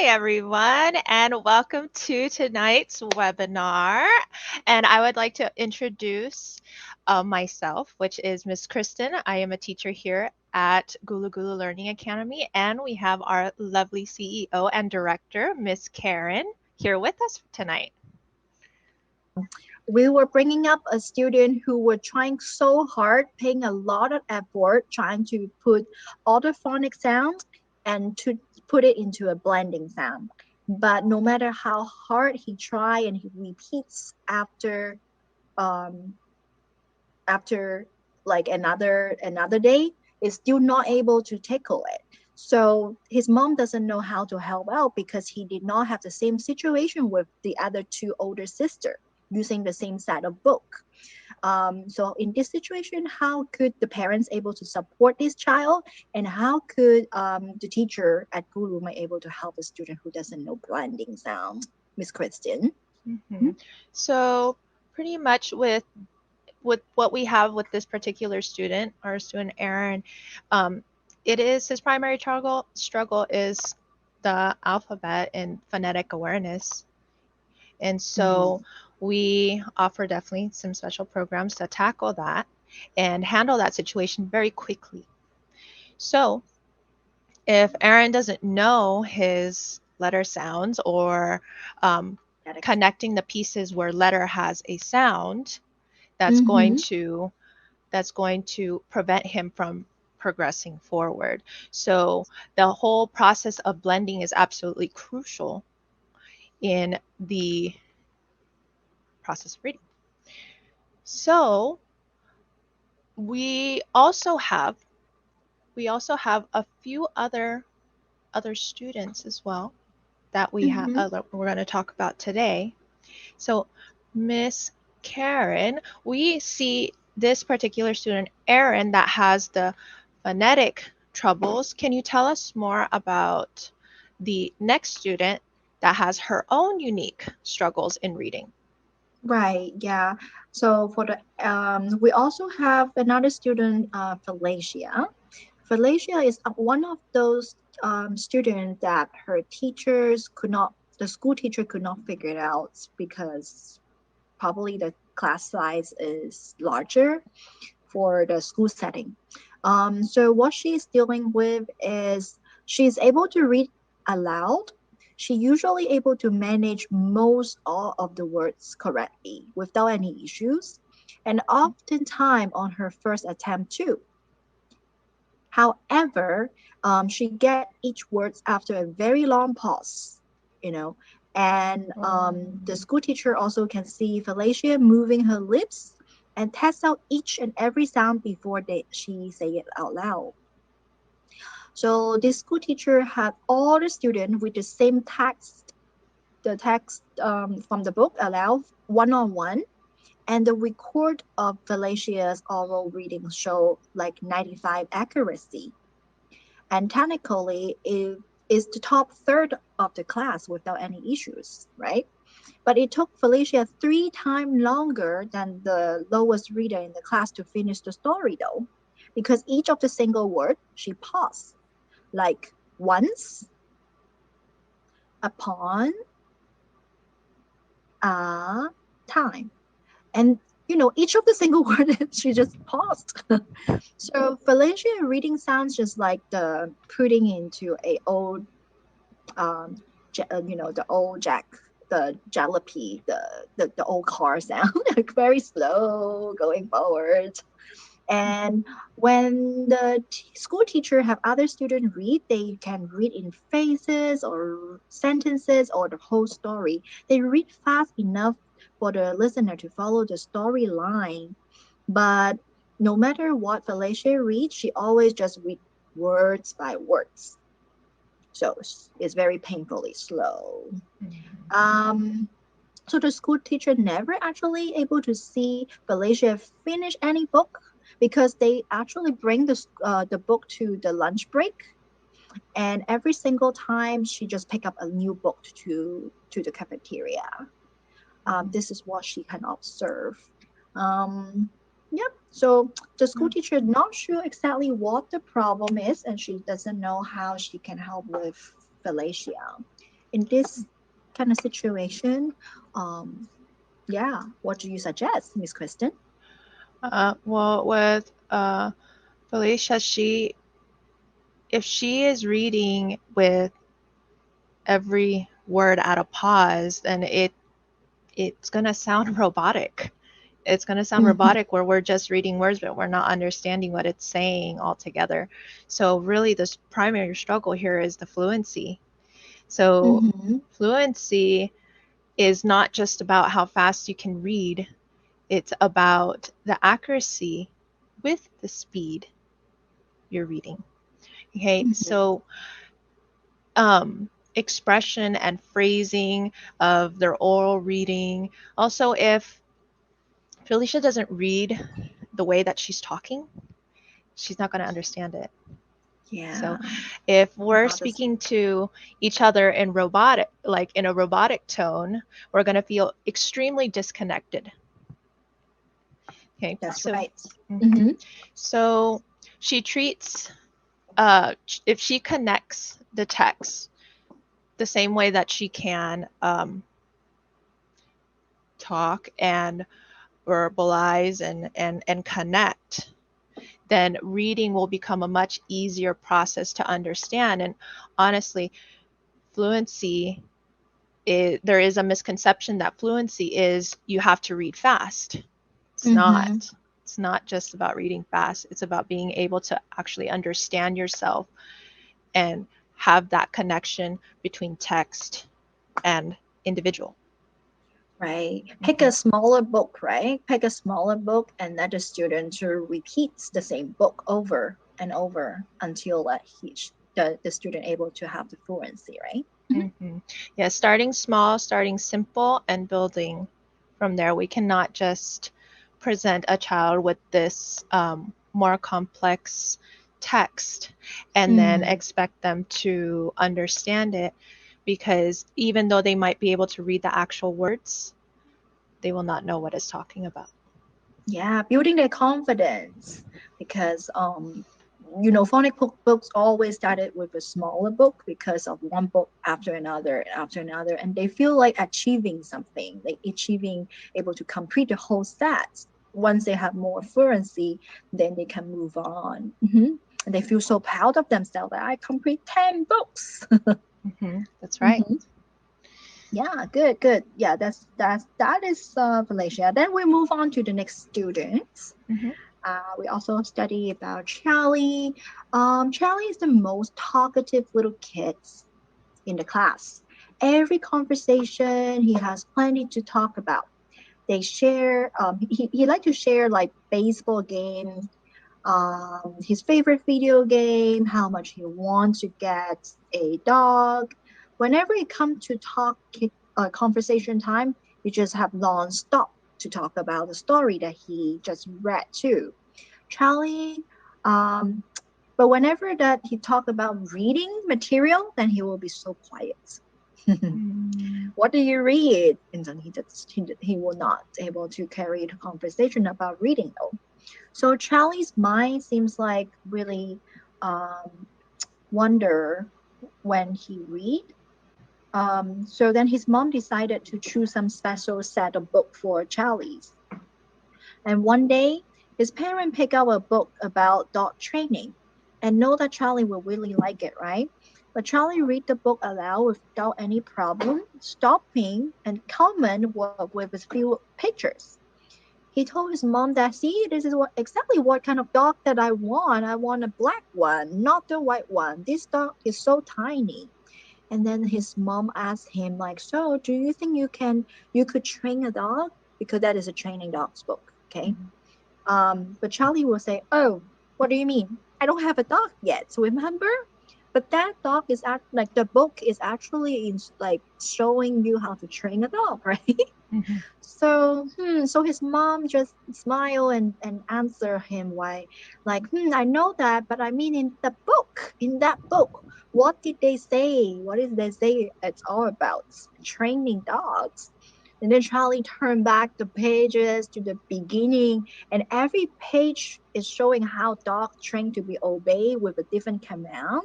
Hi, everyone, and welcome to tonight's webinar. And I would like to introduce myself, which is Miss Kristen. I am a teacher here at Gulu Gulu Learning Academy, and we have our lovely CEO and director, Miss Karen, here with us tonight. We were bringing up a student who were trying so hard, paying a lot of effort, trying to put all the phonic sound and to put it into a blending sound. But no matter how hard he tries and he repeats um, after like another day, is still not able to tackle it. So his mom doesn't know how to help out because he did not have the same situation with the other two older sisters using the same set of book. So in this situation, how could the parents able to support this child, and how could the teacher at Guru be able to help a student who doesn't know blending sound, Miss Kristen? Mm-hmm. So pretty much with what we have with this particular student, our student Aaron, it is his primary struggle is the alphabet and phonetic awareness. And so we offer definitely some special programs to tackle that and handle that situation very quickly. So if Aaron doesn't know his letter sounds or connecting the pieces where letter has a sound, that's going Mm-hmm. to prevent him from progressing forward. So the whole process of blending is absolutely crucial in the process of reading. So we also have a few other students as well that Mm-hmm. we're going to talk about today. So Miss Karen, we see this particular student, Erin, that has the phonetic troubles. Can you tell us more about the next student that has her own unique struggles in reading? Right, yeah. So for the we also have another student, Felicia. Felicia is one of those students that her teachers could not, the school teacher could not figure it out because probably the class size is larger for the school setting. So what she's dealing with is she's able to read aloud. She usually able to manage most all of the words correctly without any issues, and oftentimes on her first attempt too. However, she get each words after a very long pause, you know, and the school teacher also can see Felicia moving her lips and test out each and every sound before she say it out loud. So this school teacher had all the students with the same text, the text from the book aloud one on one, and the record of Felicia's oral reading show like 95 accuracy, and technically it is the top third of the class without any issues, right? But it took Felicia 3 times longer than the lowest reader in the class to finish the story, though, because each of the single word she paused, like once, upon, a time, and each of the single word she just paused. So Felicia reading sounds just like the putting into a old the old jack, the jalopy, the old car sound, like very slow going forward. And when the school teacher have other students read, they can read in phrases or sentences or the whole story. They read fast enough for the listener to follow the storyline. But no matter what Felicia reads, she always just read words by words. So it's very painfully slow. Um, so the school teacher never actually able to see Felicia finish any book because they actually bring the book to the lunch break, and every single time she just pick up a new book to the cafeteria. This is what she can observe. Um, yep. So the school teacher not sure exactly what the problem is, and she doesn't know how she can help with Felicia. in this kind of situation, um, yeah, what do you suggest, Miss Kristen? Well, with Felicia, if she is reading with every word at a pause, then it's gonna sound robotic. It's gonna sound Mm-hmm, robotic where we're just reading words, but we're not understanding what it's saying altogether. So really, this primary struggle here is the fluency. So mm-hmm, fluency is not just about how fast you can read, it's about the accuracy with the speed you're reading. Okay, mm-hmm. so expression and phrasing of their oral reading. Also, if Felicia doesn't read the way that she's talking, she's not going to understand it. Yeah, So, if we're not the speaking to each other in robotic, like in a robotic tone, we're going to feel extremely disconnected. Okay, That's so right. mhm. Mm-hmm. So she treats if she connects the text the same way that she can talk and verbalize and connect, then reading will become a much easier process to understand. And honestly, fluency there is a misconception that fluency is you have to read fast. It's not. Mm-hmm. It's not just about reading fast. It's about being able to actually understand yourself and have that connection between text and individual. Right. Pick Mm-hmm. a smaller book, right? Pick a smaller book and let the student to repeats the same book over and over until the student able to have the fluency, right? Mhm. Mm-hmm. Yeah, starting small, starting simple, and building from there. We cannot just present a child with this more complex text and then Mm, expect them to understand it because even though they might be able to read the actual words, they will not know what it's talking about. yeah, building their confidence because phonic books always started with a smaller book because of one book after another and after another, and they feel like achieving something, like achieving able to complete the whole set. Once they have more fluency, then they can move on. And they feel so proud of themselves that I complete 10 books. That's right. Yeah, good, good. Yeah, that is Felicia. Then we move on to the next students. Hmm. We also study about Charlie. Charlie is the most talkative little kid in the class. Every conversation, he has plenty to talk about. They share. He like to share like baseball games, his favorite video game, how much he wants to get a dog. Whenever it comes to conversation time, you just have non-stop to talk about the story that he just read too. Charlie, um, but whenever that he talk about reading material, then he will be so quiet. Mm. What do you read? And then he will not able to carry the conversation about reading though. So Charlie's mind seems like really wonder when he read. So then his mom decided to choose some special set of book for Charlie's. And one day, his parent picked up a book about dog training and know that Charlie will really like it, right? But Charlie read the book aloud without any problem, stopping and comment with his few pictures. He told his mom that, see, this is exactly what kind of dog that I want. I want a black one, not the white one. This dog is so tiny. And then his mom asked him, like, so do you think you could train a dog? Because that is a training dog's book, okay? But Charlie will say, oh, what do you mean? I don't have a dog yet, so remember? But that dog is like the book is actually like showing you how to train a dog, right? Hmm. So his mom just smile and answer him why, like, I know that, but I mean in that book, what did they say? What did they say it's all about? Training dogs. And then Charlie turned back the pages to the beginning, and every page is showing how dogs train to be obeyed with a different command.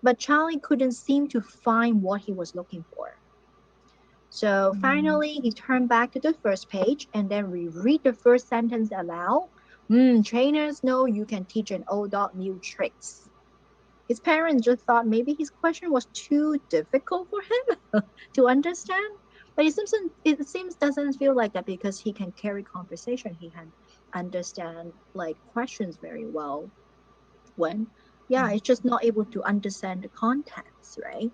but Charlie couldn't seem to find what he was looking for. So finally, he turned back to the first page and then reread the first sentence aloud. Trainers know you can teach an old dog new tricks. His parents just thought maybe his question was too difficult for him to understand. But it seems doesn't feel like that because he can carry conversation. He can understand like questions very well. When yeah, it's just not able to understand the contents, right?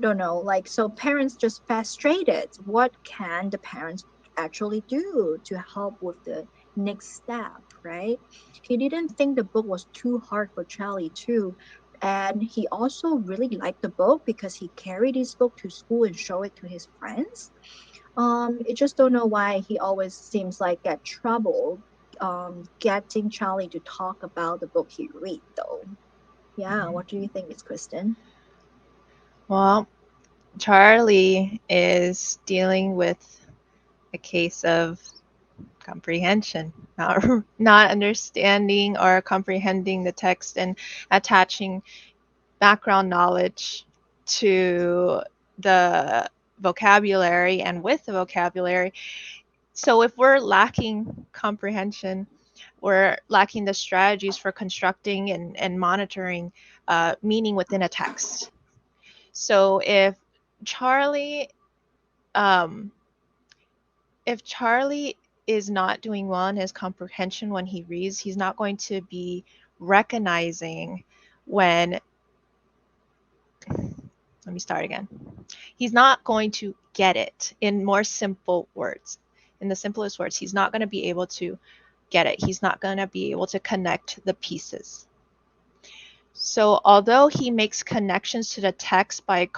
Don't know, like, so parents just frustrated. What can the parents actually do to help with the next step, right? He didn't think the book was too hard for Charlie too, and he also really liked the book because he carried his book to school and show it to his friends. I just don't know why he always seems like get trouble getting Charlie to talk about the book he read though. Yeah, what do you think, Miss Kristen? Well, Charlie is dealing with a case of comprehension, not not understanding or comprehending the text and attaching background knowledge to the vocabulary and with the vocabulary. So if we're lacking comprehension, we're lacking the strategies for constructing and monitoring meaning within a text. So Charlie um, if Charlie is not doing well in his comprehension when he reads, he's not going to be recognizing when, let me start again. He's not going to get it in more simple words. In the simplest words, he's not going to be able to get it. He's not going to be able to connect the pieces. So, although he makes connections to the text by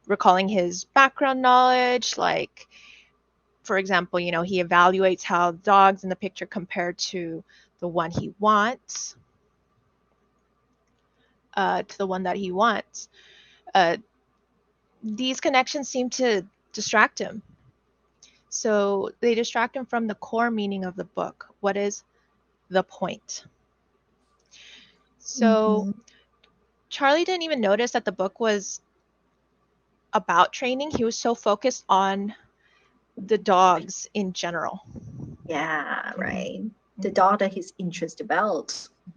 recalling his background knowledge, like for example, he evaluates how dogs in the picture compare to the one he wants, to the one that he wants. Uh, these connections seem to distract him. So they distract him from the core meaning of the book. What is the point? So Mm-hmm. Charlie didn't even notice that the book was about training. He was so focused on the dogs in general. Yeah, right. The Mm-hmm. dog that he's interested about.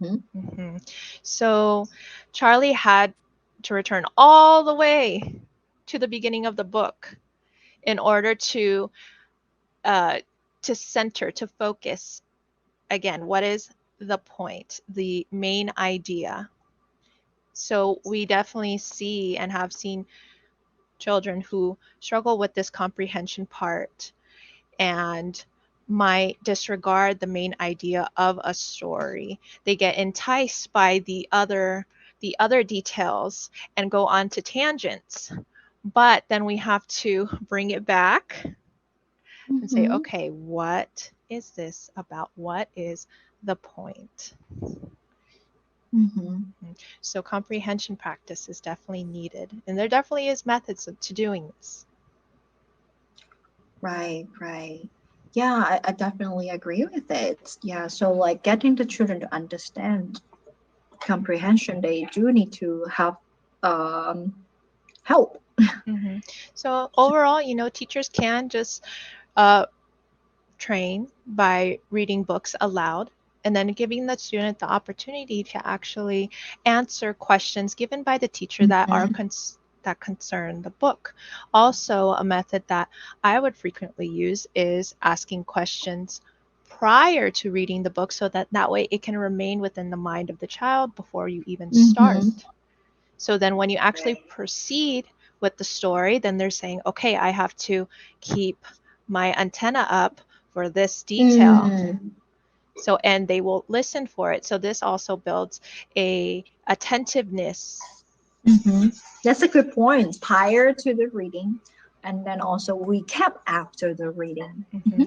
Mm-hmm. Mm-hmm. So Charlie had to return all the way to the beginning of the book in order uh, to center, to focus again. What is the point, the main idea? So we definitely see and have seen children who struggle with this comprehension part and might disregard the main idea of a story. They get enticed by the other details and go on to tangents. But then we have to bring it back and say, Mm-hmm. okay, what is this about? What is the point? Mm-hmm. So comprehension practice is definitely needed. And there definitely is methods to doing this. Right, right. Yeah, I definitely agree with it. Yeah, so like getting the children to understand comprehension, they do need to have um help. Hmm. So overall, teachers can just uh, train by reading books aloud and then giving the student the opportunity to actually answer questions given by the teacher Mm-hmm. that concern the book. Also, a method that I would frequently use is asking questions prior to reading the book so that way it can remain within the mind of the child before you even start. Mm-hmm. So then when you actually Right. proceed with the story, then they're saying, okay, I have to keep my antenna up for this detail. Mm. So, and they will listen for it. So this also builds a attentiveness. Mm-hmm. That's a good point. Prior to the reading, and then also recap after the reading. Hmm. Mm-hmm.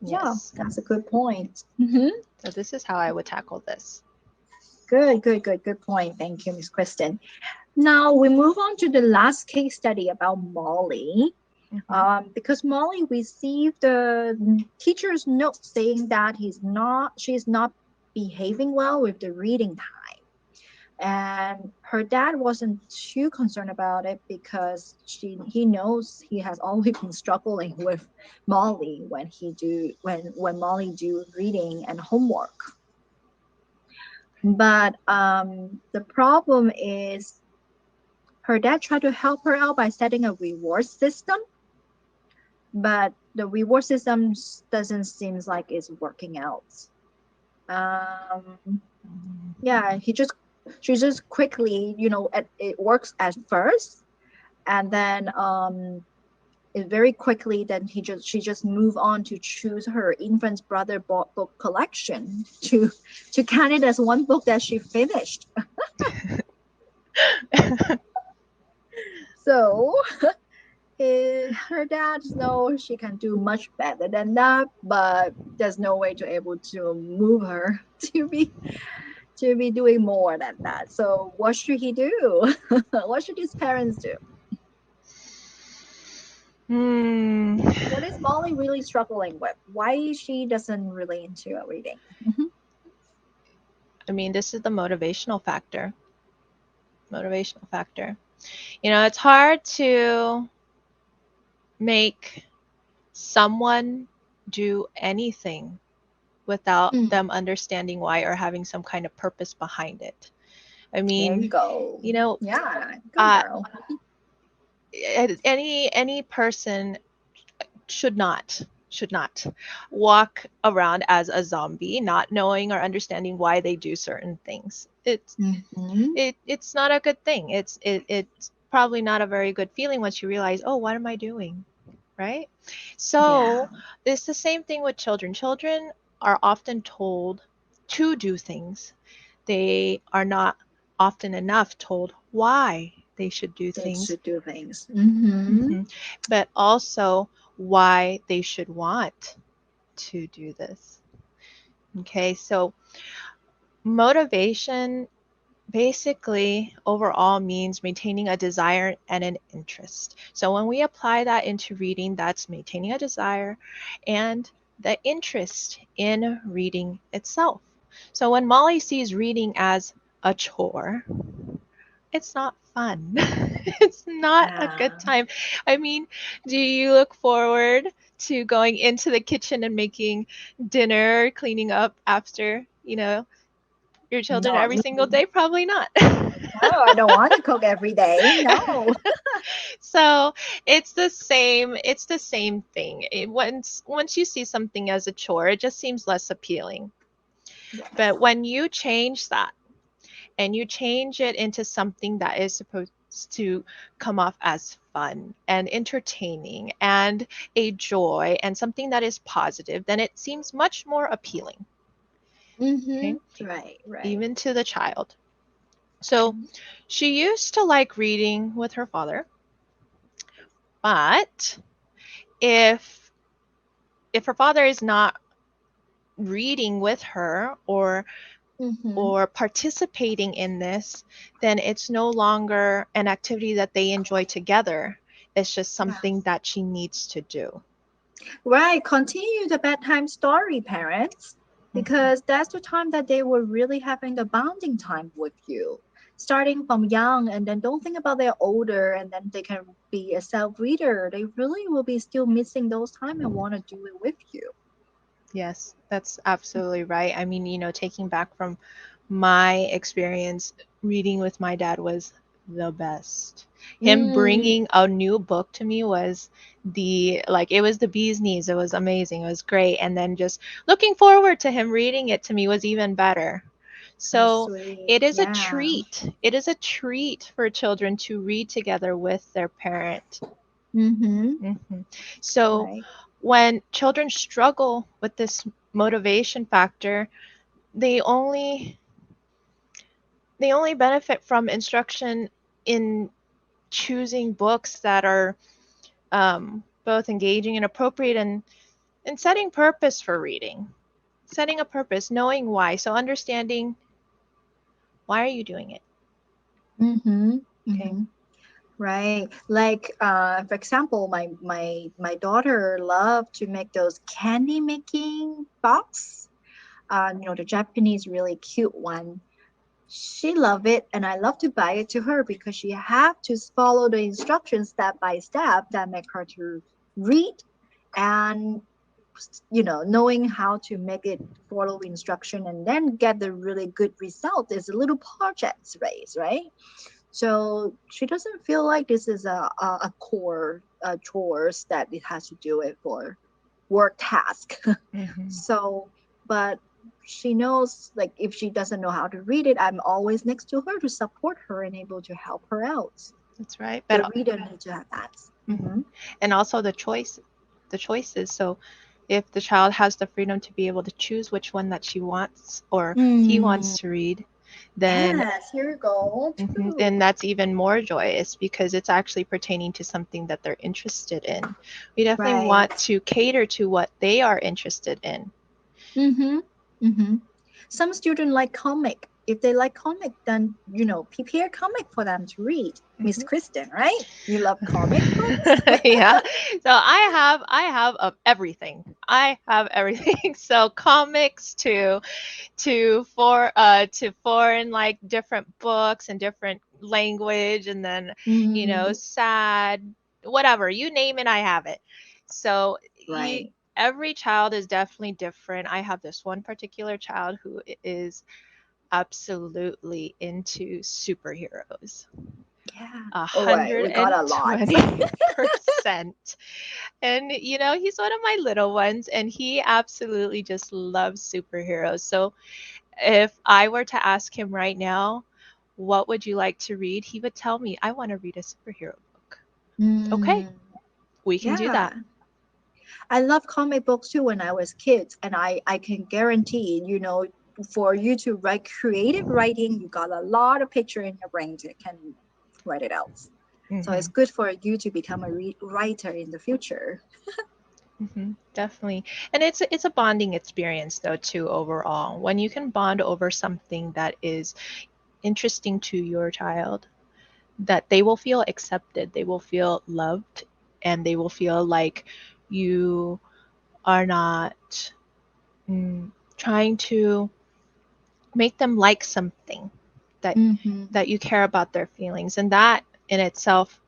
Yeah, Yes. that's a good point. Mm-hmm. So this is how I would tackle this. Good, good, good, good point. Thank you, Miss Kristen. Now we move on to the last case study about Molly. Hmm. Because Molly received the teacher's note saying that she's not behaving well with the reading time. And her dad wasn't too concerned about it because he knows he has always been struggling with Molly when Molly do reading and homework. But the problem is her dad tried to help her out by setting a reward system, but the reward system doesn't seem like it's working out. Um, yeah, she just quickly, it works at first, and then it very quickly then she just move on to choose her infant brother book collection to count it as one book that she finished. So her dad knows she can do much better than that, but there's no way to able to move her to be doing more than that. So what should he do? What should his parents do? Hmm. What is Molly really struggling with? Why she doesn't really into reading? Mhm. I mean, this is the motivational factor. Motivational factor. You know, it's hard to make someone do anything without Mm, them understanding why or having some kind of purpose behind it. I there you mean, go. you know, Yeah, go uh, girl. any person should not walk around as a zombie, not knowing or understanding why they do certain things. Hmm. It's not a good thing. It's probably not a very good feeling once you realize, oh, what am I doing? Right? Yeah. So it's the same thing with children. Children are often told to do things. They are not often enough told why they should do They things, should do things. Hmm. hmm but also why they should want to do this. Okay, so motivation basically overall means maintaining a desire and an interest. So when we apply that into reading, that's maintaining a desire and the interest in reading itself. So when Molly sees reading as a chore, it's not fun. It's not a good Yeah. time. I mean, do you look forward to going into the kitchen and making dinner, cleaning up after, your children Not every single me. day? Probably not. No, I don't want to cook every day. No. So it's the same thing. Once you see something as a chore, it just seems less appealing. Yes. But when you change that and you change it into something that is supposed to come off as fun and entertaining and a joy and something that is positive, then it seems much more appealing. Mm-hmm. Okay, Right, right. even to the child. So she used to like reading with her father, but if if her father is not reading with her Mm-hmm. or participating in this, then it's no longer an activity that they enjoy together. It's just Yeah. something that she needs to do. Right. Continue the bedtime story, parents, Mhm. because that's the time that they were really having the bonding time with you. Starting from young, and then don't think about they're older and then they can be a self-reader. They really will be still missing those time and want to do it with you. Yes, that's absolutely right. I mean, taking back from my experience, reading with my dad was the best. Him Mm, bringing a new book to me was it was the bee's knees. It was amazing. It was great. And then just looking forward to him reading it to me was even better. that's So sweet. it is a Yeah. treat. It is a treat for children to read together with their parent. Mm-hmm. Mhm. So Right. when children struggle with this motivation factor, they only they only benefit from instruction in choosing books that are both engaging and appropriate and setting purpose for reading, setting a purpose, knowing why. So understanding why are you doing it? Mm-hmm. Okay. Mm-hmm. Right. Like for example, my daughter loved to make those candy making box. The Japanese really cute one. She love it, and I love to buy it to her because she have to follow the instructions step by step that make her to read, and knowing how to make it follow instruction and then get the really good result is a little project race, right? So she doesn't feel like this is a core chores that it has to do it for work task. Hmm. So, but she knows, like, if she doesn't know how to read it, I'm always next to her to support her and able to help her out. That's right. The But reader need to have that. mhm. Mm-hmm. And also the choices. So if the child has the freedom to be able to choose which one that she wants or he Mm, wants to read, then yes, here you go. mhm, True. then that's even more joyous because it's actually pertaining to something that they're interested in. We definitely Right. want to cater to what they are interested in. Mm-hmm. Mm-hmm. Some students like comic. If they like comic, then prepare comic for them to read. Miss Mhm. Kristen, right? You love comic books? Yeah. So I have of everything. I have everything. So comics to foreign like different books and different language and then Mm, sad whatever you name it I have it. So you right. every child is definitely different. I have this one particular child who is absolutely into superheroes. Yeah. All right. We got a lot. 120%. And he's one of my little ones and he absolutely just loves superheroes. So if I were to ask him right now, what would you like to read? He would tell me, I want to read a superhero book. Okay, Mm, we can do yeah. that. I love comic books too when I was kids, and I can guarantee, for you to write creative writing, you got a lot of picture in your brain that can write it out. So it's Hmm. good for you to become a writer in the future. Hmm. Definitely. And it's a bonding experience though too overall. When you can bond over something that is interesting to your child, that they will feel accepted, they will feel loved, and they will feel like you are not trying to make them like something that Mm-hmm. that you care about their feelings. And that in itself,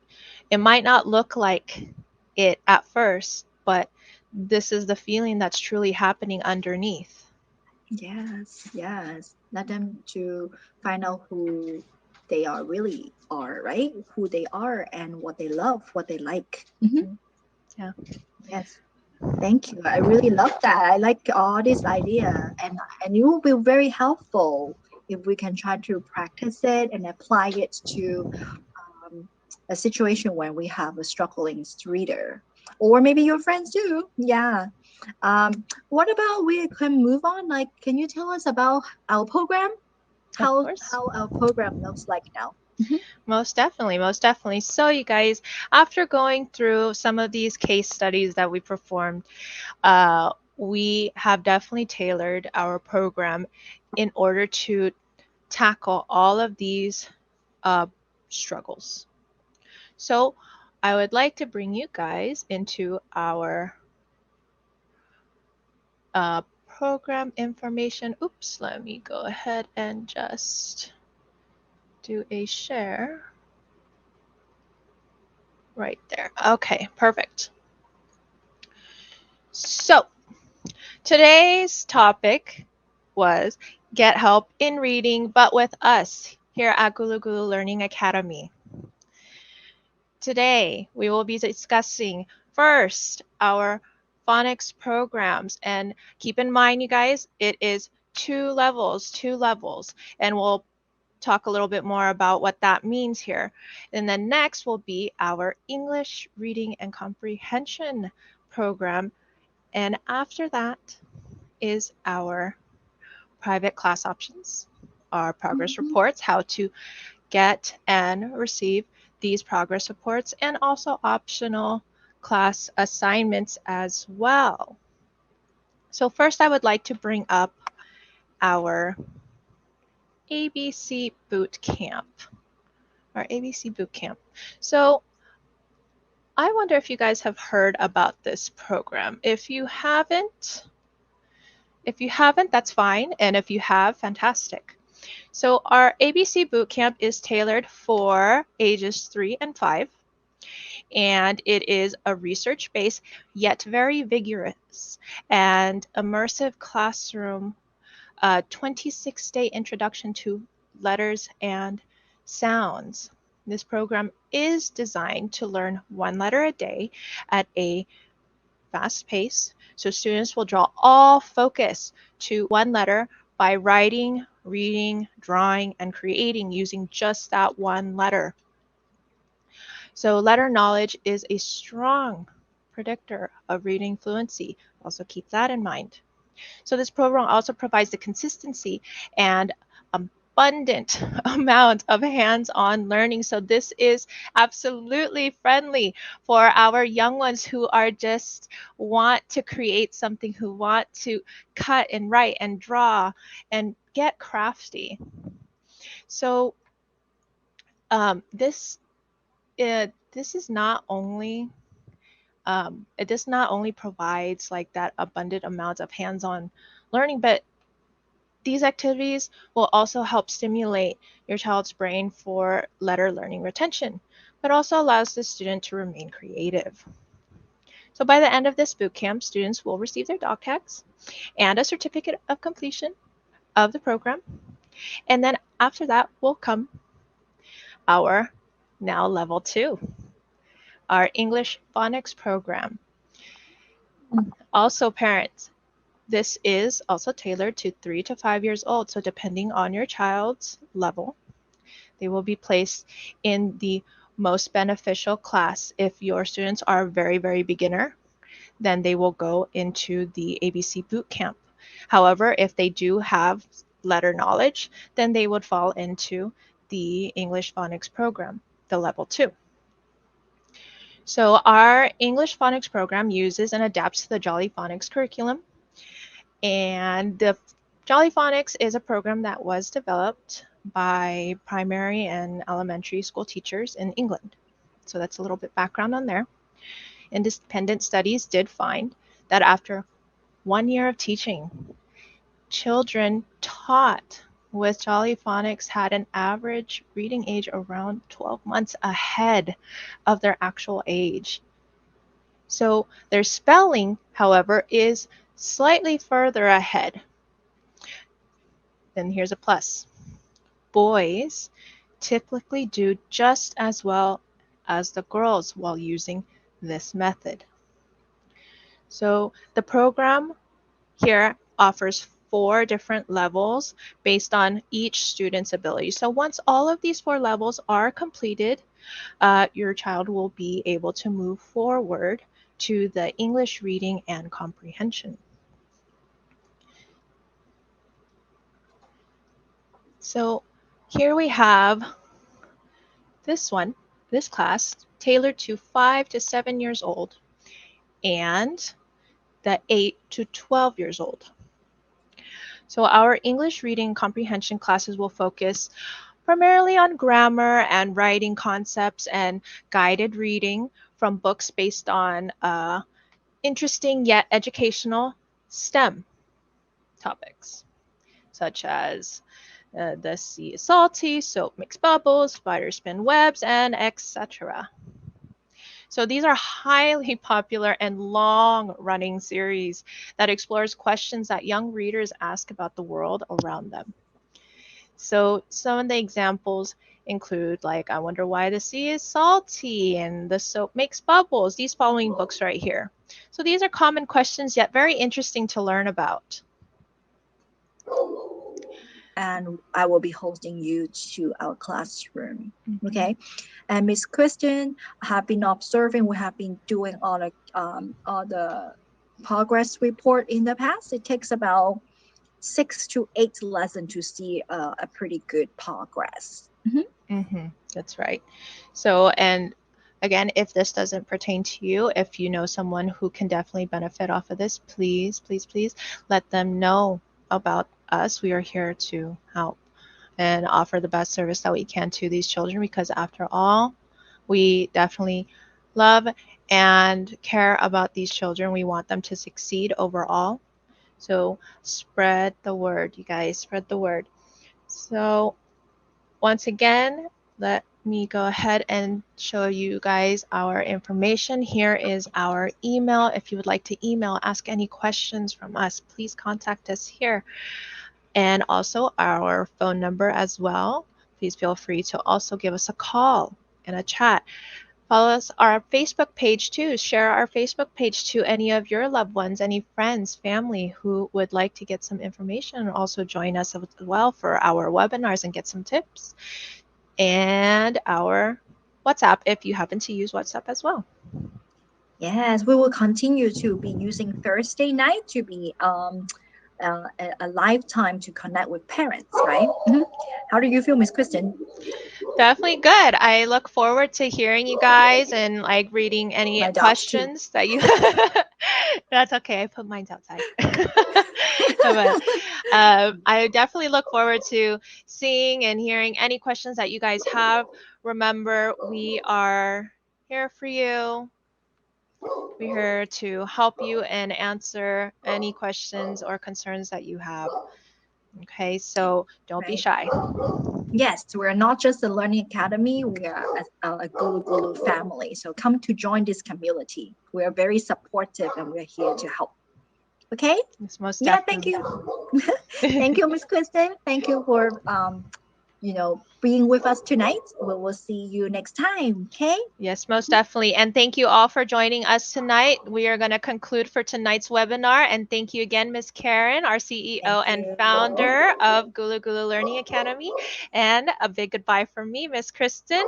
it might not look like it at first, but this is the feeling that's truly happening underneath. Yes, yes. Let them to find out who they are really are, right? Who they are and what they love, what they like. Hmm. Mhm. Yeah. Yes. Thank you. I really love that. I like all this idea, and it will be very helpful if we can try to practice it and apply it to um, a situation when we have a struggling reader, or maybe your friends too. Yeah. What about we can move on? Like, can you tell us about our program? Of How course. how our program looks like now? Mhm. Most definitely, most definitely. So, you guys, after going through some of these case studies that we performed, we have definitely tailored our program in order to tackle all of these uh, struggles. So, I would like to bring you guys into our program information. Oops, let me go ahead and just do a share right there. Okay, perfect. So, today's topic was get help in reading, but with us here at Gulu Gulu Learning Academy. Today, we will be discussing first our phonics programs. And keep in mind, you guys, it is two levels. And we'll talk a little bit more about what that means here. And then next will be our English reading and comprehension program. And after that is our private class options, our progress Mhm. reports, how to get and receive these progress reports, and also optional class assignments as well. So first I would like to bring up our ABC boot camp. Our ABC boot camp. So I wonder if you guys have heard about this program. If you haven't, that's fine. And if you have, fantastic. So our ABC Bootcamp is tailored for ages 3 and 5, and it is a research-based yet very vigorous and immersive classroom 26-day introduction to letters and sounds. This program is designed to learn one letter a day at a fast pace, so students will draw all focus to one letter by writing, reading, drawing, and creating using just that one letter. So letter knowledge is a strong predictor of reading fluency. Also keep that in mind. So this program also provides the consistency and abundant amount of hands-on learning. So this is absolutely friendly for our young ones who are just want to create something, who want to cut and write and draw and get crafty. So this is not only it does not only provides like that abundant amount of hands-on learning, but these activities will also help stimulate your child's brain for letter learning retention, but also allows the student to remain creative. So by the end of this boot camp, students will receive their dog tags and a certificate of completion of the program. And then after that will come our now level 2, our English phonics program. Also parents, this is also tailored to 3 to 5 years old. So depending on your child's level, they will be placed in the most beneficial class. If your students are very, very beginner, then they will go into the ABC boot camp. However, if they do have letter knowledge, then they would fall into the English phonics program, the level 2. So our English phonics program uses and adapts to the Jolly Phonics curriculum. And the Jolly Phonics is a program that was developed by primary and elementary school teachers in England. So that's a little bit background on there. Independent studies did find that after 1 year of teaching, children taught with Jolly Phonics had an average reading age around 12 months ahead of their actual age. So their spelling, however, is slightly further ahead. Then here's a plus. Boys typically do just as well as the girls while using this method. So the program here offers 4 different levels based on each student's ability. So once all of these 4 levels are completed, your child will be able to move forward to the English reading and comprehension. So here we have this class, tailored to 5 to 7 years old and the 8 to 12 years old. So our English reading comprehension classes will focus primarily on grammar and writing concepts and guided reading from books based on interesting yet educational STEM topics, such as the sea is salty, soap makes bubbles, spiders spin webs, and etc. So these are highly popular and long-running series that explores questions that young readers ask about the world around them. So some of the examples include like, I wonder why the sea is salty and the soap makes bubbles, these following books right here. So these are common questions yet very interesting to learn about. And I will be hosting you to our classroom. Okay. And Miss Kristen have been observing, we have been doing all the progress report in the past. It takes about 6 to 8 lessons to see a pretty good progress. That's right. So, and again, if this doesn't pertain to you, if you know someone who can definitely benefit off of this, please, please, please let them know about us. We are here to help and offer the best service that we can to these children, because after all, we definitely love and care about these children. We want them to succeed overall. So spread the word, you guys, spread the word. So once again, let me go ahead and show you guys our information. Here is our email. If you would like to email, ask any questions from us, please contact us here. And also our phone number as well. Please feel free to also give us a call and a chat. Follow us our Facebook page too. Share our Facebook page to any of your loved ones, any friends, family who would like to get some information, and also join us as well for our webinars and get some tips. And our WhatsApp if you happen to use WhatsApp as well. Yes, we will continue to be using Thursday night to be a lifetime to connect with parents, right? How do you feel, Miss Kristen? Definitely good. I look forward to hearing you guys and like reading any My dogs too. questions that you. That's okay. I put mine outside. But I definitely look forward to seeing and hearing any questions that you guys have. Remember, we are here for you. We're here to help you and answer any questions or concerns that you have. Okay, so don't be Right. shy. Yes, we're not just a learning academy, we are a Gulu Gulu family. So come to join this community. We are very supportive and we're here to help. Okay? It's most Yeah, thank definitely. you. Thank you, Miss Kristen. Thank you for being with us tonight. We will see you next time. Okay? Yes, most definitely. And thank you all for joining us tonight. We are going to conclude for tonight's webinar. And thank you again, Ms. Karen, our Thank CEO and you. founder of Gulu Gulu Learning Academy. And a big goodbye from me, Miss Kristen.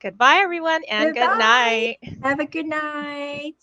Goodbye, everyone, and good Goodbye. night. Have a good night.